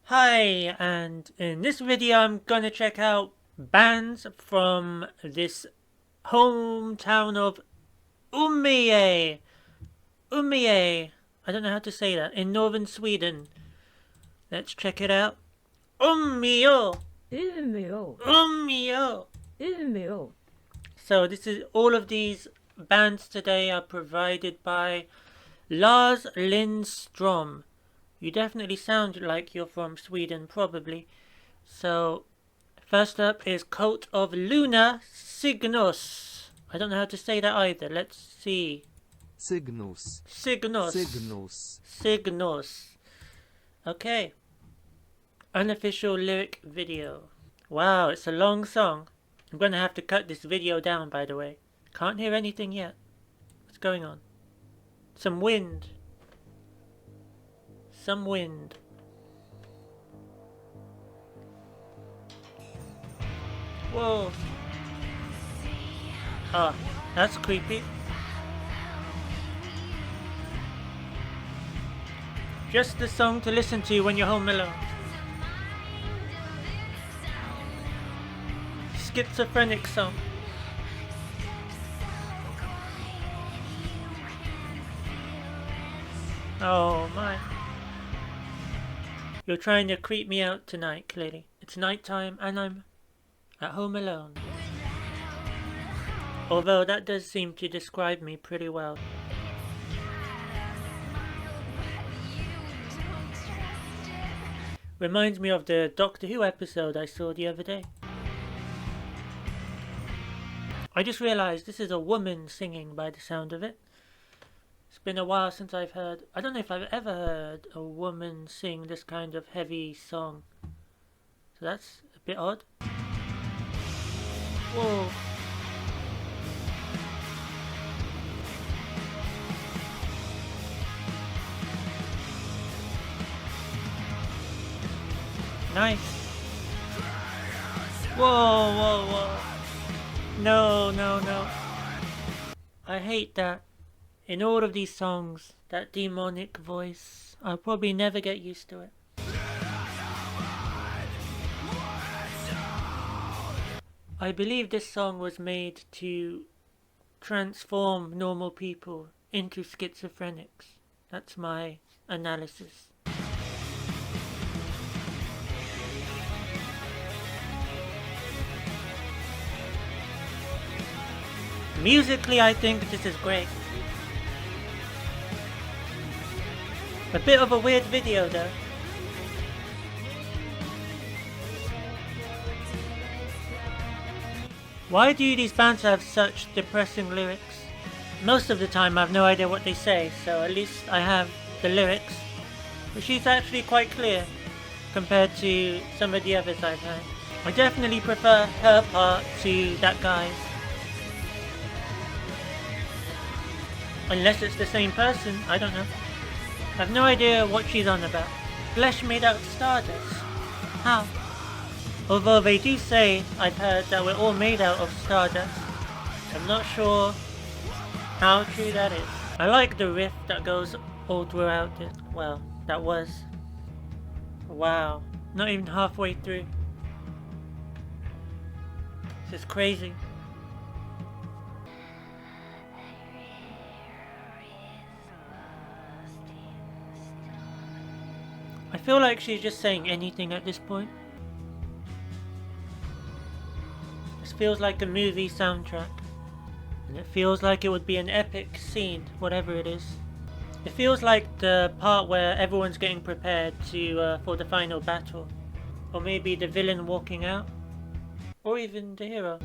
Hi, and in this video I'm gonna check out bands from this hometown of Umeå. Umeå. I don't know how to say that. In northern Sweden. Let's check it out. Umeå. Umeå. Umeå. Umeå. So all of these bands today are provided by Lars Lindstrom. You definitely sound like you're from Sweden, probably. So, first up is Cult of Luna, Cygnus. I don't know how to say that either. Let's see. Cygnus. Cygnus. Cygnus. Cygnus. Okay. Unofficial lyric video. Wow, it's a long song. I'm gonna have to cut this video down, by the way. Can't hear anything yet. What's going on? Some wind. Some wind. Whoa. Ah, that's creepy. Just the song to listen to when you're home alone. Schizophrenic song. Oh my. You're trying to creep me out tonight, clearly. It's nighttime and I'm at home alone. Although that does seem to describe me pretty well. Reminds me of the Doctor Who episode I saw the other day. I just realised this is a woman singing by the sound of it. It's been a while since I've heard... I don't know if I've ever heard a woman sing this kind of heavy song. So that's a bit odd. Whoa. Nice. Whoa, whoa, whoa. No, no, no. I hate that. In all of these songs, that demonic voice. I'll probably never get used to it. I believe this song was made to transform normal people into schizophrenics. That's my analysis. Musically, I think this is great. A bit of a weird video though. Why do these bands have such depressing lyrics? Most of the time I have no idea what they say, so at least I have the lyrics, which is actually quite clear compared to some of the others I've heard. I definitely prefer her part to that guy's. Unless it's the same person, I don't know. I have no idea what she's on about. Flesh made out of stardust? How? Although they do say, I've heard, that we're all made out of stardust. I'm not sure how true that is. I like the riff that goes all throughout it. Well, that was. Wow. Not even halfway through. This is crazy. I feel like she's just saying anything at this point. This feels like a movie soundtrack. And it feels like it would be an epic scene, whatever it is. It feels like the part where everyone's getting prepared to for the final battle. Or maybe the villain walking out. Or even the hero.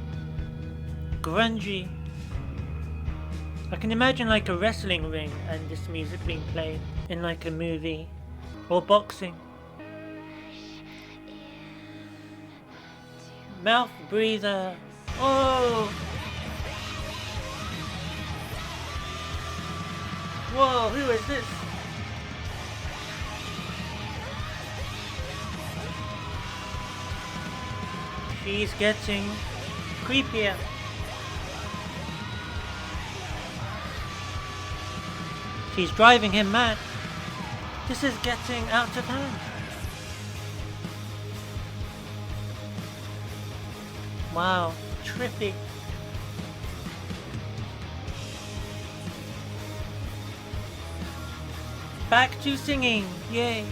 Grungy. I can imagine like a wrestling ring and this music being played in like a movie. Or boxing. Mouth breather. Oh! Whoa, who is this? She's getting creepier. She's driving him mad. This is getting out of hand. Wow, trippy. Back to singing, yay.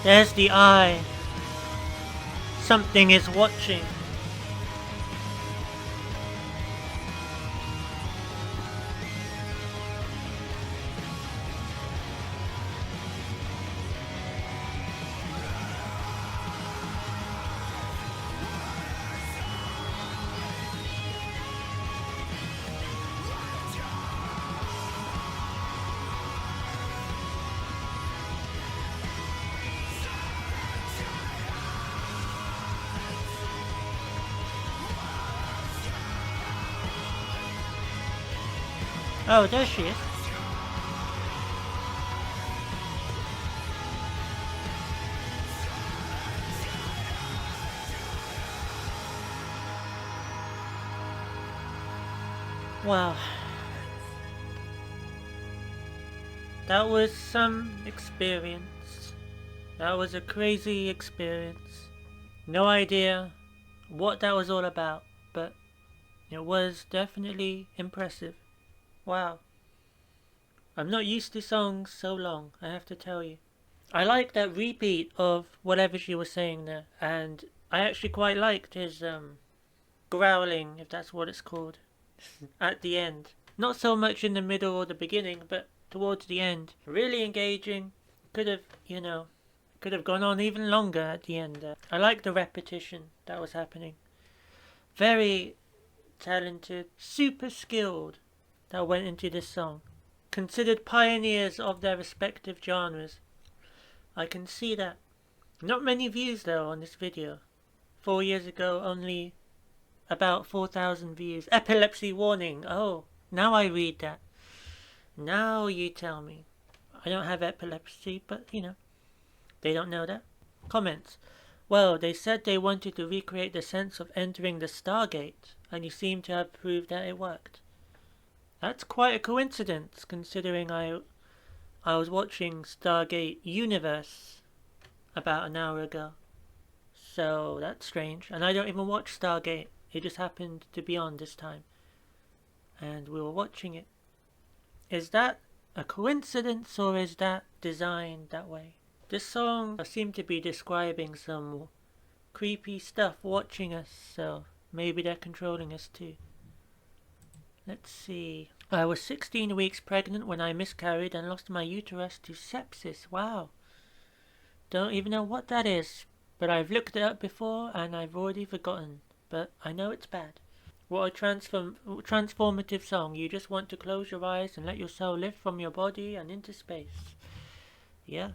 There's the eye. Something is watching. Oh, there she is. Wow. That was some experience. That was a crazy experience. No idea what that was all about, but it was definitely impressive. Wow. I'm not used to songs so long, I have to tell you. I like that repeat of whatever she was saying there, and I actually quite liked his growling, if that's what it's called, at the end. Not so much in the middle or the beginning, but towards the end. Really engaging. Could have, could have gone on even longer at the end there. I like the repetition that was happening. Very talented, super skilled that went into this song. Considered pioneers of their respective genres. I can see that. Not many views though on this video. 4 years ago only about 4,000 views. Epilepsy warning. Oh, now I read that. Now you tell me. I don't have epilepsy, but they don't know that. Comments. Well, they said they wanted to recreate the sense of entering the Stargate, and you seem to have proved that it worked. That's quite a coincidence, considering I was watching Stargate Universe about an hour ago. So that's strange. And I don't even watch Stargate. It just happened to be on this time. And we were watching it. Is that a coincidence or is that designed that way? This song seemed to be describing some creepy stuff watching us, so maybe they're controlling us too. Let's see. I was 16 weeks pregnant when I miscarried and lost my uterus to sepsis. Wow. Don't even know what that is, but I've looked it up before and I've already forgotten. But I know it's bad. What a transformative song. You just want to close your eyes and let your soul lift from your body and into space. Yeah.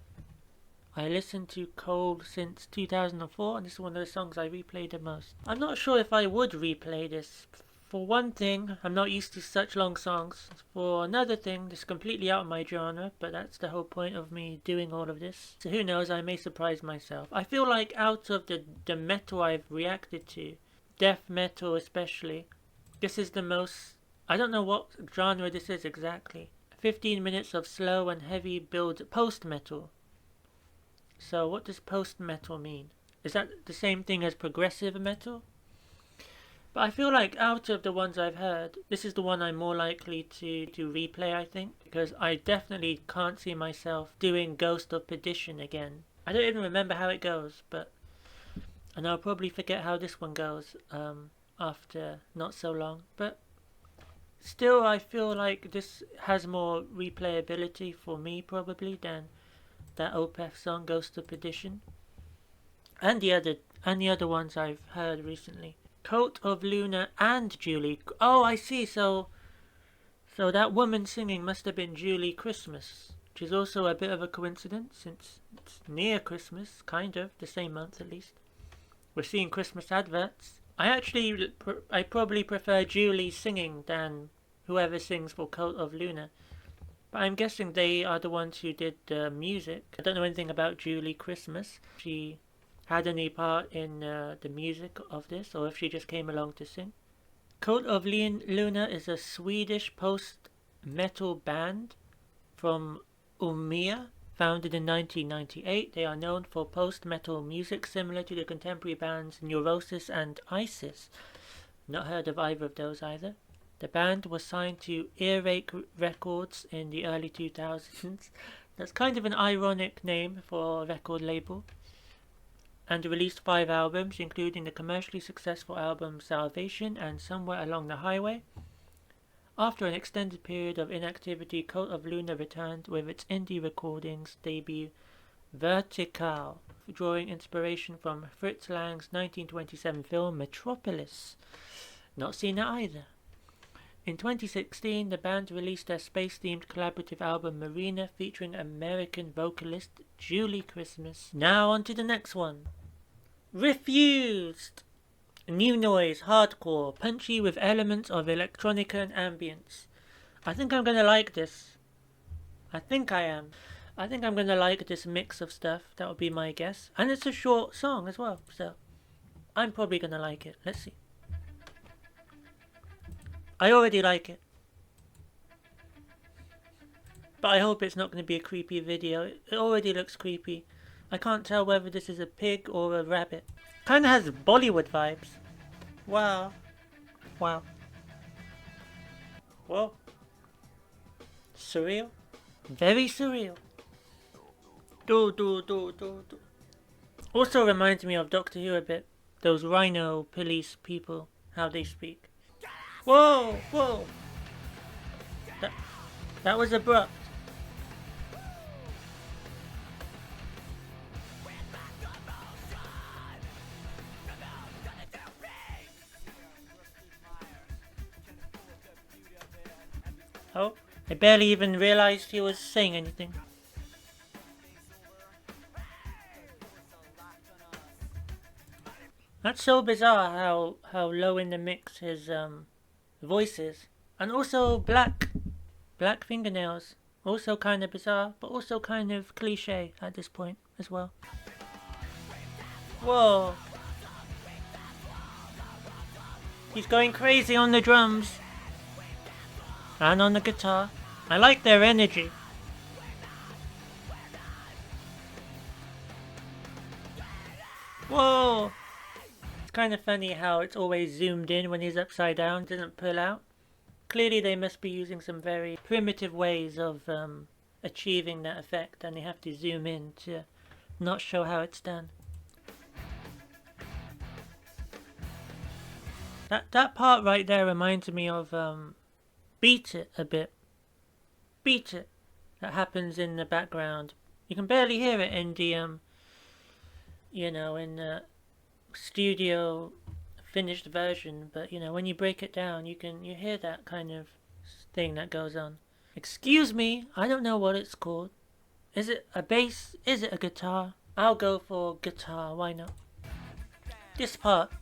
I listened to Cold since 2004 and this is one of the songs I replayed the most. I'm not sure if I would replay this. For one thing, I'm not used to such long songs. For another thing, this is completely out of my genre, but that's the whole point of me doing all of this. So who knows, I may surprise myself. I feel like out of the metal I've reacted to, death metal especially, this is the most... I don't know what genre this is exactly. 15 minutes of slow and heavy build post-metal. So what does post-metal mean? Is that the same thing as progressive metal? But I feel like out of the ones I've heard, this is the one I'm more likely to replay, I think. Because I definitely can't see myself doing Ghost of Perdition again. I don't even remember how it goes, but... And I'll probably forget how this one goes after not so long. But still, I feel like this has more replayability for me, probably, than that Opeth song, Ghost of Perdition. And the other ones I've heard recently. Cult of Luna and Julie. Oh, I see. So that woman singing must have been Julie Christmas, which is also a bit of a coincidence since it's near Christmas, kind of, the same month at least. We're seeing Christmas adverts. I probably prefer Julie singing than whoever sings for Cult of Luna. But I'm guessing they are the ones who did the music. I don't know anything about Julie Christmas. She had any part in the music of this, or if she just came along to sing. Cult of Luna is a Swedish metal band from Umeå, founded in 1998. They are known for post-metal music similar to the contemporary bands Neurosis and Isis. Not heard of either of those either. The band was signed to Earache Records in the early 2000s. That's kind of an ironic name for a record label. And released 5 albums, including the commercially successful album Salvation and Somewhere Along the Highway. After an extended period of inactivity, Cult of Luna returned with its indie recordings debut Vertical, drawing inspiration from Fritz Lang's 1927 film Metropolis. Not seen it either. In 2016, the band released their space-themed collaborative album Marina, featuring American vocalist Julie Christmas. Now on to the next one. Refused! New noise, hardcore, punchy with elements of electronica and ambients. I think I'm gonna like this. I think I am. I think I'm gonna like this mix of stuff. That would be my guess. And it's a short song as well, so I'm probably gonna like it. Let's see. I already like it. But I hope it's not gonna be a creepy video. It already looks creepy. I can't tell whether this is a pig or a rabbit. Kinda has Bollywood vibes. Wow. Wow. Whoa. Surreal. Very surreal. Do. Also reminds me of Doctor Who a bit. Those rhino police people. How they speak. Whoa! Whoa! That was abrupt. Oh, I barely even realized he was saying anything. That's so bizarre how low in the mix his voice is. And also black fingernails. Also kind of bizarre, but also kind of cliche at this point as well. Whoa. He's going crazy on the drums. And on the guitar. I like their energy. Whoa! It's kind of funny how it's always zoomed in when he's upside down, doesn't pull out. Clearly they must be using some very primitive ways of achieving that effect, and they have to zoom in to not show how it's done. That part right there reminds me of Beat It a bit. Beat It. That happens in the background. You can barely hear it in the in the studio finished version, but when you break it down, you hear that kind of thing that goes on. Excuse me, I don't know what it's called. Is it a bass? Is it a guitar? I'll go for guitar, why not? This part.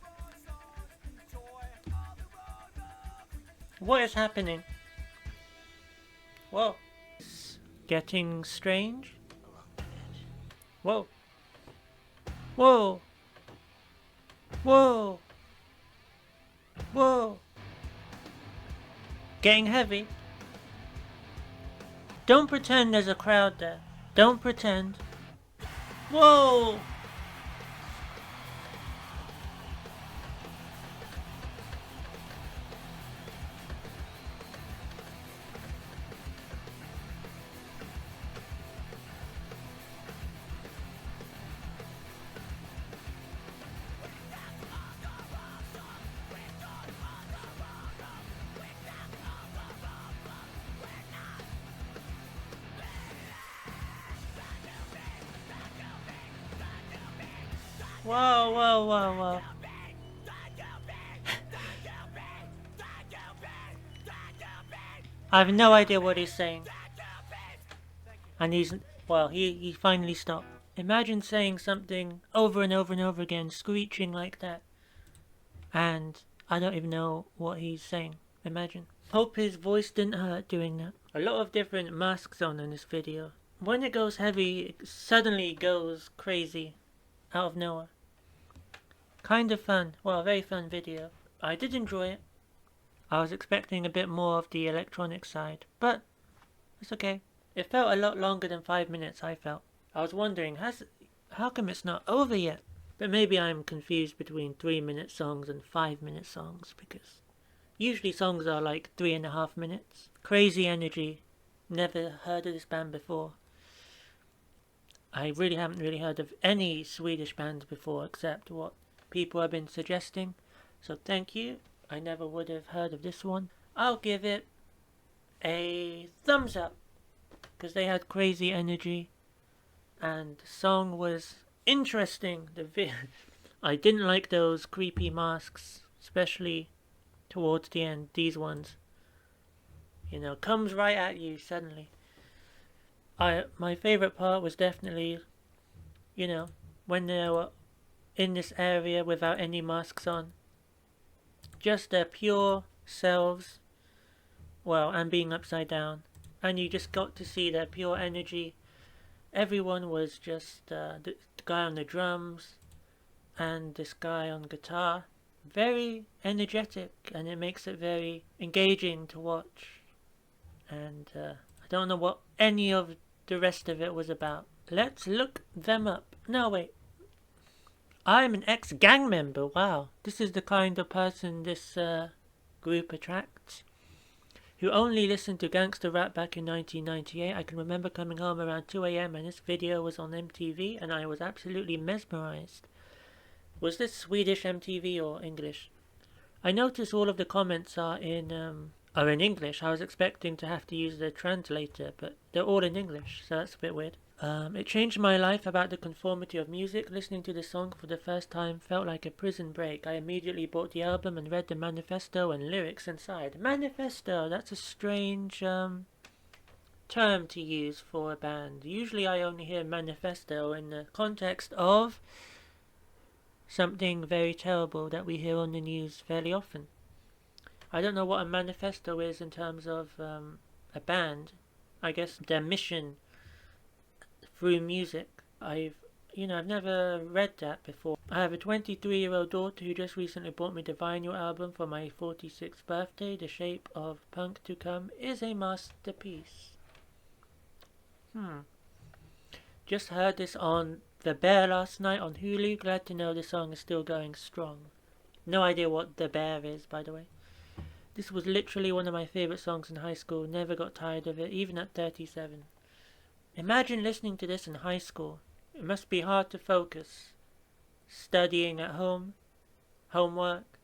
What is happening? Whoa. It's getting strange. Whoa. Whoa. Whoa. Whoa. Getting heavy. Don't pretend there's a crowd there. Don't pretend. Whoa. Whoa, whoa, whoa, whoa. I have no idea what he's saying. And he finally stopped. Imagine saying something over and over and over again, screeching like that. And I don't even know what he's saying. Imagine. Hope his voice didn't hurt doing that. A lot of different masks on in this video. When it goes heavy, it suddenly goes crazy. Out of nowhere. Kind of fun. Well, a very fun video. I did enjoy it. I was expecting a bit more of the electronic side, but it's okay. It felt a lot longer than 5 minutes, I felt. I was wondering, how come it's not over yet? But maybe I'm confused between 3-minute songs and 5-minute songs, because usually songs are like 3.5 minutes. Crazy Energy. Never heard of this band before. I really haven't heard of any Swedish bands before except what people have been suggesting. So thank you. I never would have heard of this one. I'll give it a thumbs up because they had crazy energy and the song was interesting. I didn't like those creepy masks, especially towards the end. These ones, comes right at you suddenly. My favorite part was definitely, when they were in this area without any masks on. Just their pure selves, and being upside down. And you just got to see their pure energy. Everyone was just the guy on the drums and this guy on guitar. Very energetic, and it makes it very engaging to watch. And I don't know what any of the rest of it was about. Let's look them up. No, wait. I'm an ex-gang member. Wow. This is the kind of person this group attracts. Who only listened to gangster rap back in 1998. I can remember coming home around 2 a.m. and this video was on MTV and I was absolutely mesmerized. Was this Swedish MTV or English? I notice all of the comments are in English. I was expecting to have to use the translator, but they're all in English, so that's a bit weird. It changed my life about the conformity of music. Listening to the song for the first time felt like a prison break. I immediately bought the album and read the manifesto and lyrics inside. Manifesto, that's a strange term to use for a band. Usually I only hear manifesto in the context of something very terrible that we hear on the news fairly often. I don't know what a manifesto is in terms of a band. I guess their mission through music. I've never read that before. I have a 23-year-old daughter who just recently bought me the vinyl album for my 46th birthday. The Shape of Punk to Come is a masterpiece. Just heard this on The Bear last night on Hulu. Glad to know the song is still going strong. No idea what The Bear is, by the way. This was literally one of my favourite songs in high school. Never got tired of it, even at 37. Imagine listening to this in high school. It must be hard to focus. Studying at home, homework,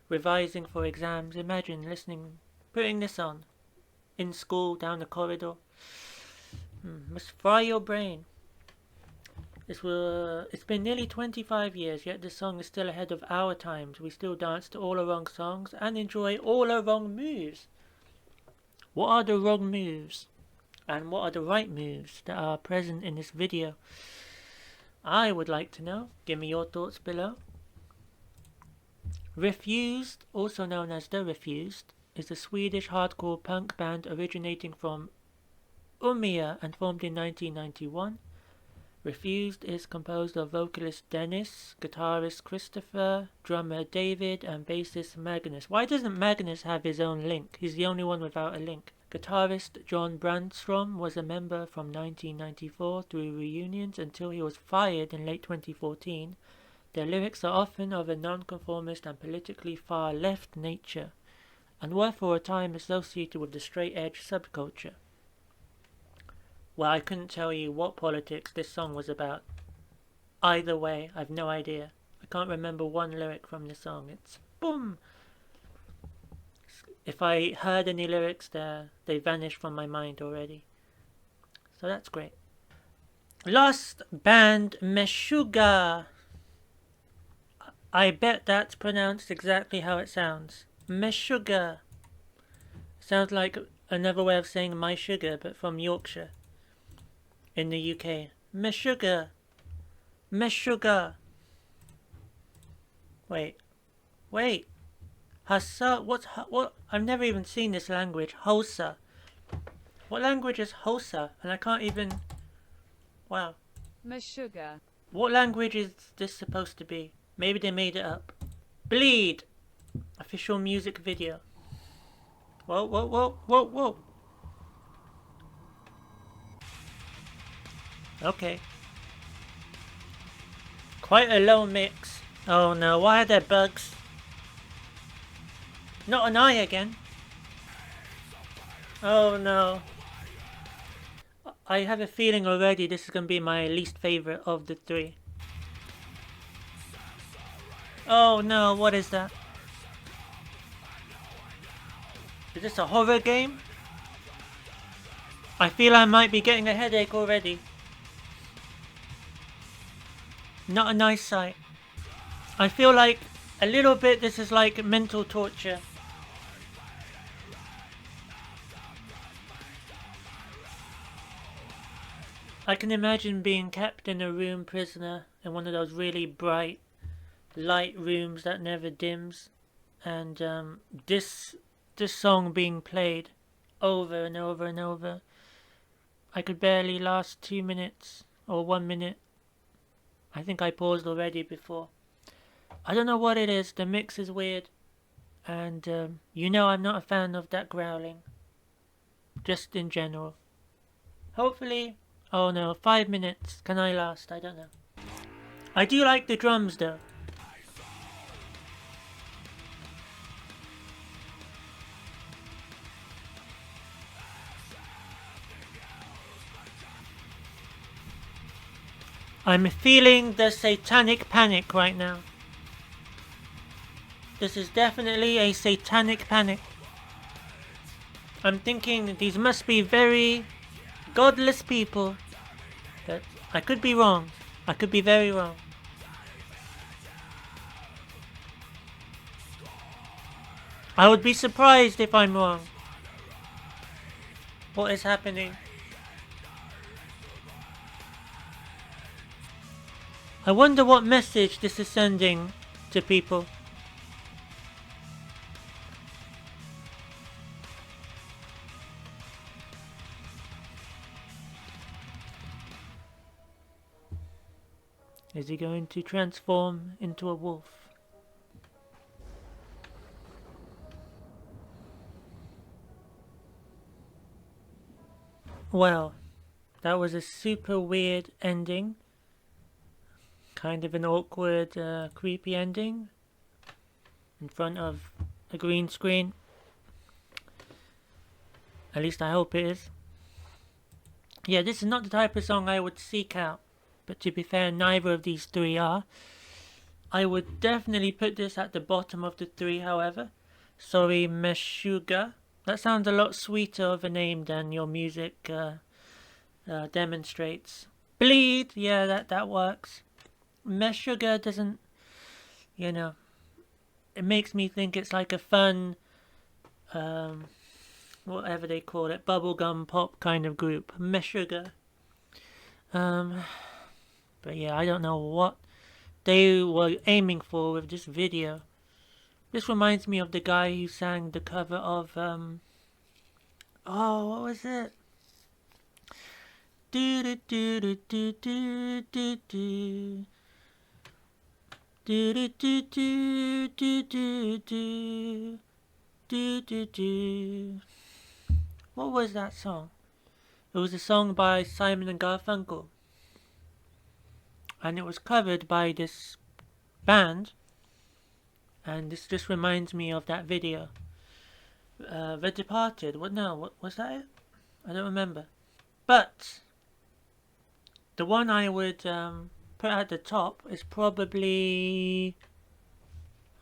revising for exams. Imagine putting this on in school, down the corridor. Must fry your brain. It's been nearly 25 years, yet this song is still ahead of our times. We still dance to all the wrong songs and enjoy all the wrong moves. What are the wrong moves? And what are the right moves that are present in this video? I would like to know. Give me your thoughts below. Refused, also known as The Refused, is a Swedish hardcore punk band originating from Umeå and formed in 1991. Refused is composed of vocalist Dennis, guitarist Christopher, drummer David, and bassist Magnus. Why doesn't Magnus have his own link? He's the only one without a link. Guitarist John Brandstrom was a member from 1994 through reunions until he was fired in late 2014. Their lyrics are often of a nonconformist and politically far left nature, and were for a time associated with the straight edge subculture. Well, I couldn't tell you what politics this song was about. Either way, I've no idea. I can't remember one lyric from the song. It's boom! If I heard any lyrics there, they vanished from my mind already. So that's great. Last band, Meshuggah. I bet that's pronounced exactly how it sounds. Meshuggah. Sounds like another way of saying my sugar, but from Yorkshire. In the UK. Meshuggah. Meshuggah. Wait. Hassa? What? I've never even seen this language. Hosa. What language is Hosa? And I can't even... Wow. Meshuggah. What language is this supposed to be? Maybe they made it up. Bleed. Official music video. Whoa, whoa, whoa, whoa, whoa. Okay. Quite a low mix. Oh no, why are there bugs? Not an eye again. Oh no. I have a feeling already this is going to be my least favorite of the three. Oh no, what is that? Is this a horror game? I feel I might be getting a headache already. Not a nice sight. I feel like a little bit this is like mental torture. I can imagine being kept in a room prisoner in one of those really bright light rooms that never dims, and this song being played over and over and over. I could barely last 2 minutes or 1 minute. I think I paused already before. I don't know what it is. The mix is weird, and you know I'm not a fan of that growling. Just in general. Hopefully, oh no, 5 minutes. Can I last? I don't know. I do like the drums though. I'm feeling the satanic panic right now. This is definitely a satanic panic. I'm thinking these must be very godless people. But I could be wrong. I could be very wrong. I would be surprised if I'm wrong. What is happening? I wonder what message this is sending to people. Is he going to transform into a wolf? Well, that was a super weird ending. Kind of an awkward, creepy ending. In front of a green screen. At least I hope it is. Yeah, this is not the type of song I would seek out. But to be fair, neither of these three are. I would definitely put this at the bottom of the three, however. Sorry, Meshuggah. That sounds a lot sweeter of a name than your music demonstrates. Bleed, yeah, that works. Meshuggah doesn't, you know, it makes me think it's like a fun, whatever they call it, bubblegum pop kind of group. Meshuggah. But yeah, I don't know what they were aiming for with this video. This reminds me of the guy who sang the cover of, oh, what was it? Do do do do do do do do. Do do do do do do do do do do. What was that song? It was a song by Simon and Garfunkel, and it was covered by this band. And this just reminds me of that video. The Departed. What? No, what was that? It? I don't remember. But the one I would put at the top is probably.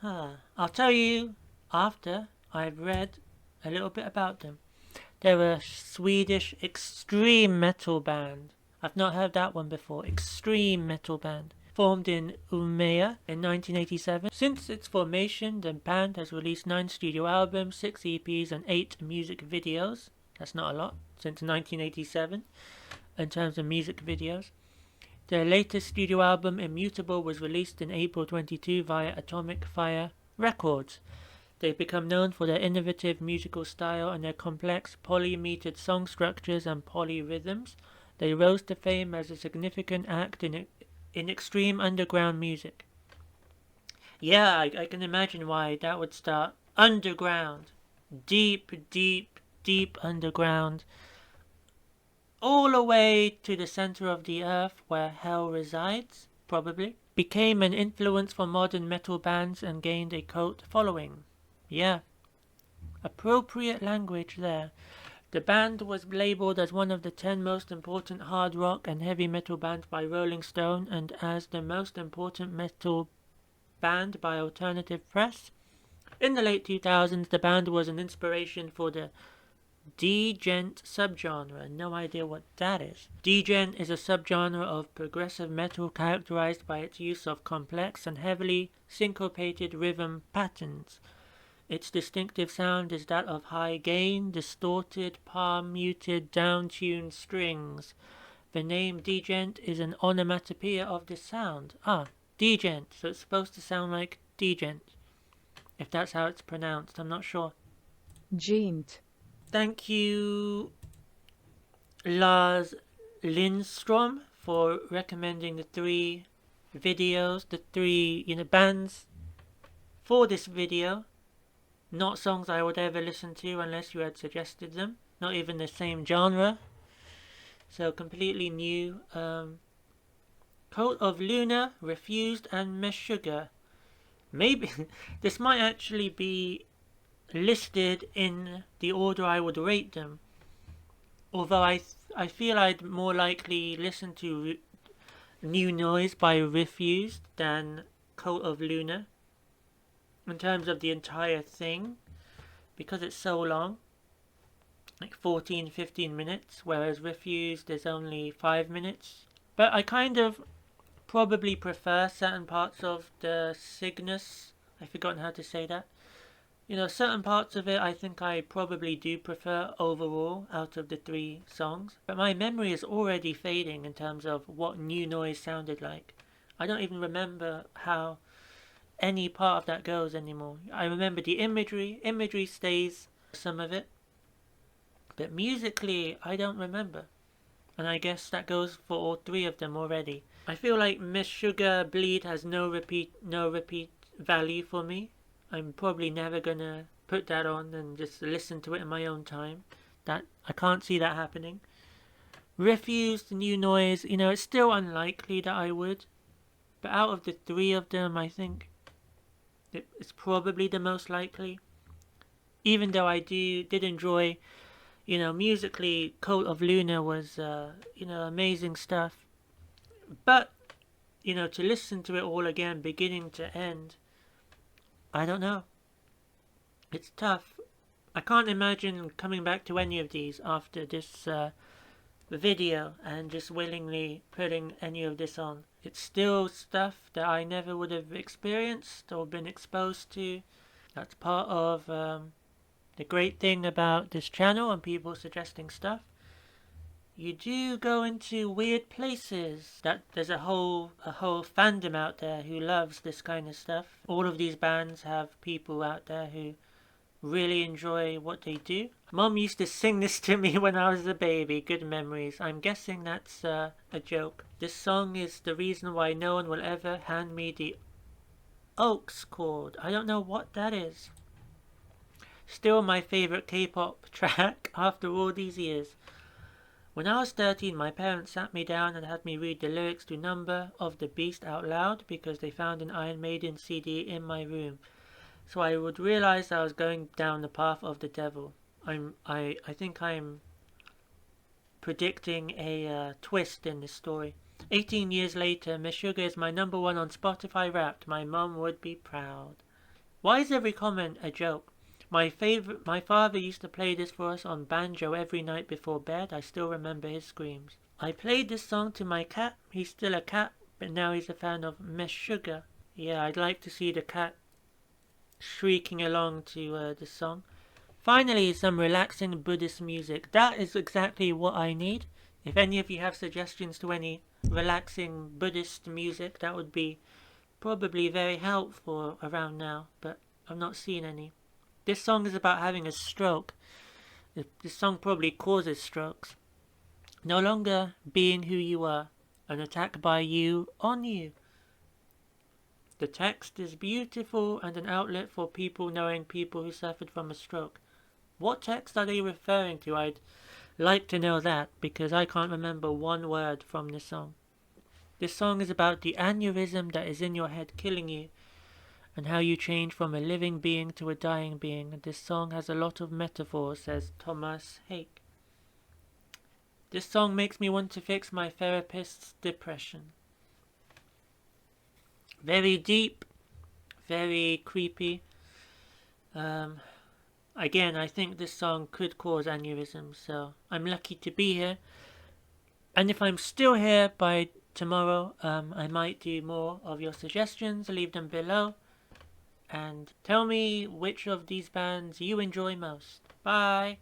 I'll tell you after I've read a little bit about them. They're a Swedish extreme metal band. I've not heard that one before. Extreme metal band. Formed in Umeå in 1987. Since its formation, the band has released 9 studio albums, 6 EPs and 8 music videos. That's not a lot, since 1987, in terms of music videos. Their latest studio album, Immutable, was released in April 22 via Atomic Fire Records. They've become known for their innovative musical style and their complex polymetered song structures and polyrhythms. They rose to fame as a significant act in extreme underground music. Yeah, I can imagine why that would start. Underground. deep, deep, deep underground, all the way to the center of the earth where hell resides, probably, became an influence for modern metal bands and gained a cult following. Yeah, appropriate language there. The band was labeled as one of the 10 most important hard rock and heavy metal bands by Rolling Stone and as the most important metal band by Alternative Press. In the late 2000s, the band was an inspiration for the djent subgenre. No idea what that is. Djent is a subgenre of progressive metal characterized by its use of complex and heavily syncopated rhythm patterns. Its distinctive sound is that of high-gain, distorted, palm-muted, down-tuned strings. The name djent is an onomatopoeia of this sound. Djent, so it's supposed to sound like djent. If that's how it's pronounced, I'm not sure. Gent. Thank you, Lars Lindstrom, for recommending the 3 videos, the 3 bands for this video. Not songs I would ever listen to unless you had suggested them. Not even the same genre. So completely new. Cult of Luna, Refused, and Meshuggah. Maybe this might actually be listed in the order I would rate them. Although I feel I'd more likely listen to New Noise by Refused than Cult of Luna in terms of the entire thing, because it's so long, like 14-15 minutes, whereas Refused is only 5 minutes. But I kind of probably prefer certain parts of the Cygnus. I've forgotten how to say that. Certain parts of it I think I probably do prefer overall out of the 3 songs. But my memory is already fading in terms of what New Noise sounded like. I don't even remember how any part of that goes anymore. I remember the imagery. Imagery stays, some of it. But musically, I don't remember. And I guess that goes for all 3 of them already. I feel like Meshuggah Bleed has no repeat value for me. I'm probably never gonna put that on and just listen to it in my own time. That I can't see that happening. Refused, New Noise, it's still unlikely that I would. But out of the 3 of them, I think it's probably the most likely. Even though I did enjoy, musically, Cult of Luna was, amazing stuff. But, to listen to it all again, beginning to end, I don't know. It's tough. I can't imagine coming back to any of these after this video and just willingly putting any of this on. It's still stuff that I never would have experienced or been exposed to. That's part of the great thing about this channel and people suggesting stuff. You do go into weird places. That there's a whole fandom out there who loves this kind of stuff. All of these bands have people out there who really enjoy what they do. Mom used to sing this to me when I was a baby. Good memories. I'm guessing that's a joke. This song is the reason why no one will ever hand me the Oaks chord. I don't know what that is. Still my favorite K-pop track after all these years. When I was 13, my parents sat me down and had me read the lyrics to Number of the Beast out loud because they found an Iron Maiden CD in my room. So I would realize I was going down the path of the devil. I think I'm predicting a twist in this story. 18 years later, Meshuggah is my number 1 on Spotify Wrapped. My mum would be proud. Why is every comment a joke? My father used to play this for us on banjo every night before bed. I still remember his screams. I played this song to my cat. He's still a cat, but now he's a fan of Meshuggah. Yeah, I'd like to see the cat shrieking along to this song. Finally, some relaxing Buddhist music. That is exactly what I need. If any of you have suggestions to any relaxing Buddhist music, that would be probably very helpful around now, but I'm not seeing any. This song is about having a stroke. This song probably causes strokes. No longer being who you are. An attack by you on you. The text is beautiful and an outlet for people knowing people who suffered from a stroke. What text are they referring to? I'd like to know that, because I can't remember one word from this song. This song is about the aneurysm that is in your head killing you, and how you change from a living being to a dying being. And this song has a lot of metaphors, says Thomas Hake. This song makes me want to fix my therapist's depression. Very deep, very creepy. Again, I think this song could cause aneurysms, so I'm lucky to be here. And if I'm still here by tomorrow, I might do more of your suggestions. Leave them below. And tell me which of these bands you enjoy most. Bye!